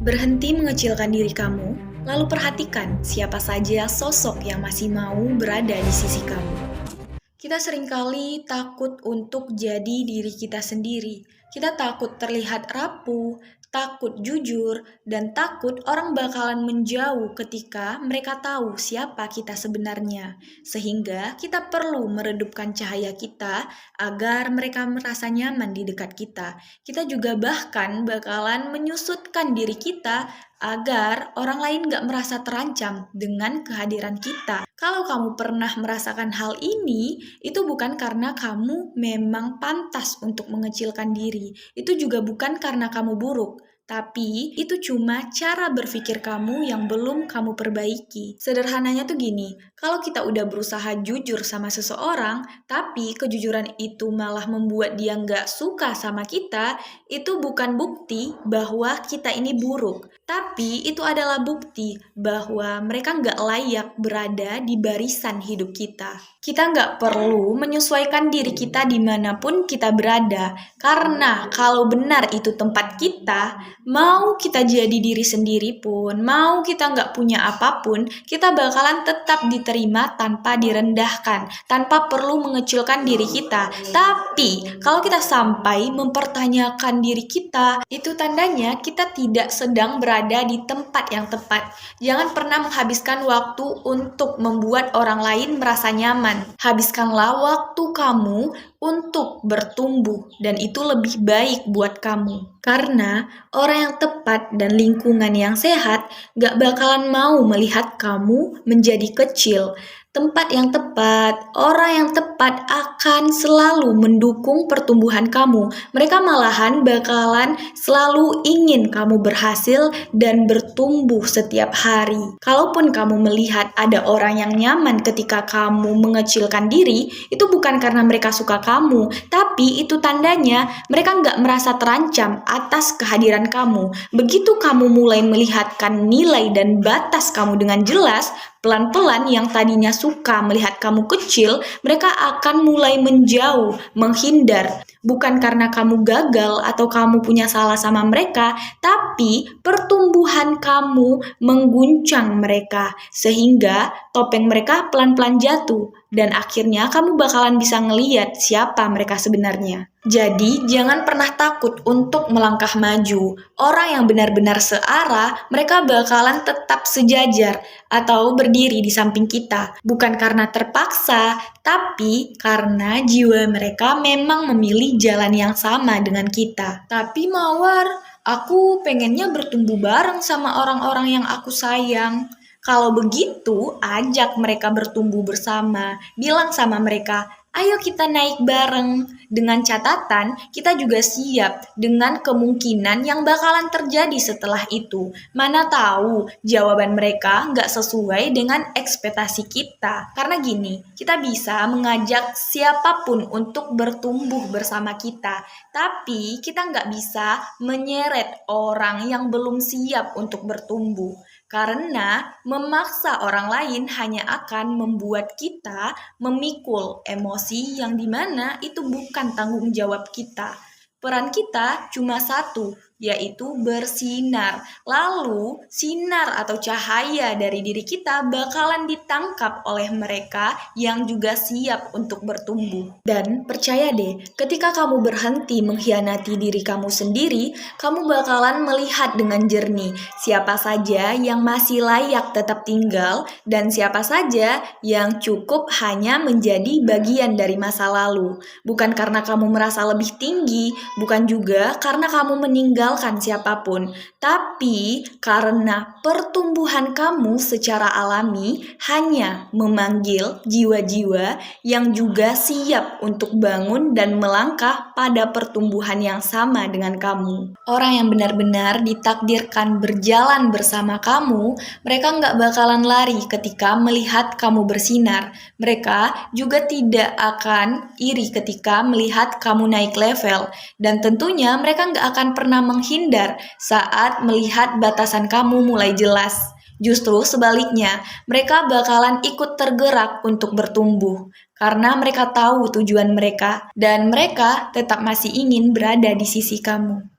Berhenti mengecilkan diri kamu, lalu perhatikan siapa saja sosok yang masih mau berada di sisi kamu. Kita seringkali takut untuk jadi diri kita sendiri. Kita takut terlihat rapuh, takut jujur, dan takut orang bakalan menjauh ketika mereka tahu siapa kita sebenarnya. Sehingga kita perlu meredupkan cahaya kita agar mereka merasa nyaman di dekat kita. Kita juga bahkan bakalan menyusutkan diri kita agar orang lain gak merasa terancam dengan kehadiran kita. Kalau kamu pernah merasakan hal ini, itu bukan karena kamu memang pantas untuk mengecilkan diri. Itu juga bukan karena kamu buruk. Tapi itu cuma cara berpikir kamu yang belum kamu perbaiki. Sederhananya tuh gini, kalau kita udah berusaha jujur sama seseorang, tapi kejujuran itu malah membuat dia nggak suka sama kita, itu bukan bukti bahwa kita ini buruk. Tapi itu adalah bukti bahwa mereka nggak layak berada di barisan hidup kita. Kita nggak perlu menyesuaikan diri kita dimanapun kita berada, karena kalau benar itu tempat kita, mau kita jadi diri sendiri pun, mau kita nggak punya apapun, kita bakalan tetap diterima tanpa direndahkan, tanpa perlu mengecilkan diri kita. Tapi, kalau kita sampai mempertanyakan diri kita, itu tandanya kita tidak sedang berada di tempat yang tepat. Jangan pernah menghabiskan waktu untuk membuat orang lain merasa nyaman. Habiskanlah waktu kamu untuk bertumbuh, dan itu lebih baik buat kamu. Karena orang yang tepat dan lingkungan yang sehat gak bakalan mau melihat kamu menjadi kecil. Tempat yang tepat, orang yang tepat akan selalu mendukung pertumbuhan kamu. Mereka malahan bakalan selalu ingin kamu berhasil dan bertumbuh setiap hari. Kalaupun kamu melihat ada orang yang nyaman ketika kamu mengecilkan diri, itu bukan karena mereka suka kamu, tapi itu tandanya mereka nggak merasa terancam atas kehadiran kamu. Begitu kamu mulai melihatkan nilai dan batas kamu dengan jelas, pelan-pelan yang tadinya suka melihat kamu kecil, mereka akan mulai menjauh, menghindar. Bukan karena kamu gagal atau kamu punya salah sama mereka, tapi pertumbuhan kamu mengguncang mereka, sehingga topeng mereka pelan-pelan jatuh, dan akhirnya kamu bakalan bisa ngeliat siapa mereka sebenarnya. Jadi, jangan pernah takut untuk melangkah maju. Orang yang benar-benar searah, mereka bakalan tetap sejajar atau berdiri di samping kita. Bukan karena terpaksa, tapi karena jiwa mereka memang memilih jalan yang sama dengan kita. Tapi Mawar, aku pengennya bertumbuh bareng sama orang-orang yang aku sayang. Kalau begitu, ajak mereka bertumbuh bersama. Bilang sama mereka, ayo kita naik bareng. Dengan catatan, kita juga siap dengan kemungkinan yang bakalan terjadi setelah itu. Mana tahu jawaban mereka nggak sesuai dengan ekspektasi kita. Karena gini, kita bisa mengajak siapapun untuk bertumbuh bersama kita. Tapi kita nggak bisa menyeret orang yang belum siap untuk bertumbuh. Karena memaksa orang lain hanya akan membuat kita memikul emosi yang dimana itu bukan tanggung jawab kita. Peran kita cuma satu, yaitu bersinar. Lalu, sinar atau cahaya dari diri kita bakalan ditangkap oleh mereka yang juga siap untuk bertumbuh. Dan percaya deh, ketika kamu berhenti mengkhianati diri kamu sendiri, kamu bakalan melihat dengan jernih siapa saja yang masih layak tetap tinggal dan siapa saja yang cukup hanya menjadi bagian dari masa lalu. Bukan karena kamu merasa lebih tinggi, bukan juga karena kamu meninggalkan siapapun, tapi karena pertumbuhan kamu secara alami hanya memanggil jiwa-jiwa yang juga siap untuk bangun dan melangkah pada pertumbuhan yang sama dengan kamu. Orang yang benar-benar ditakdirkan berjalan bersama kamu, mereka nggak bakalan lari ketika melihat kamu bersinar. Mereka juga tidak akan iri ketika melihat kamu naik level, dan tentunya mereka nggak akan pernah menghindar saat melihat batasan kamu mulai jelas. Justru sebaliknya, mereka bakalan ikut tergerak untuk bertumbuh karena mereka tahu tujuan mereka dan mereka tetap masih ingin berada di sisi kamu.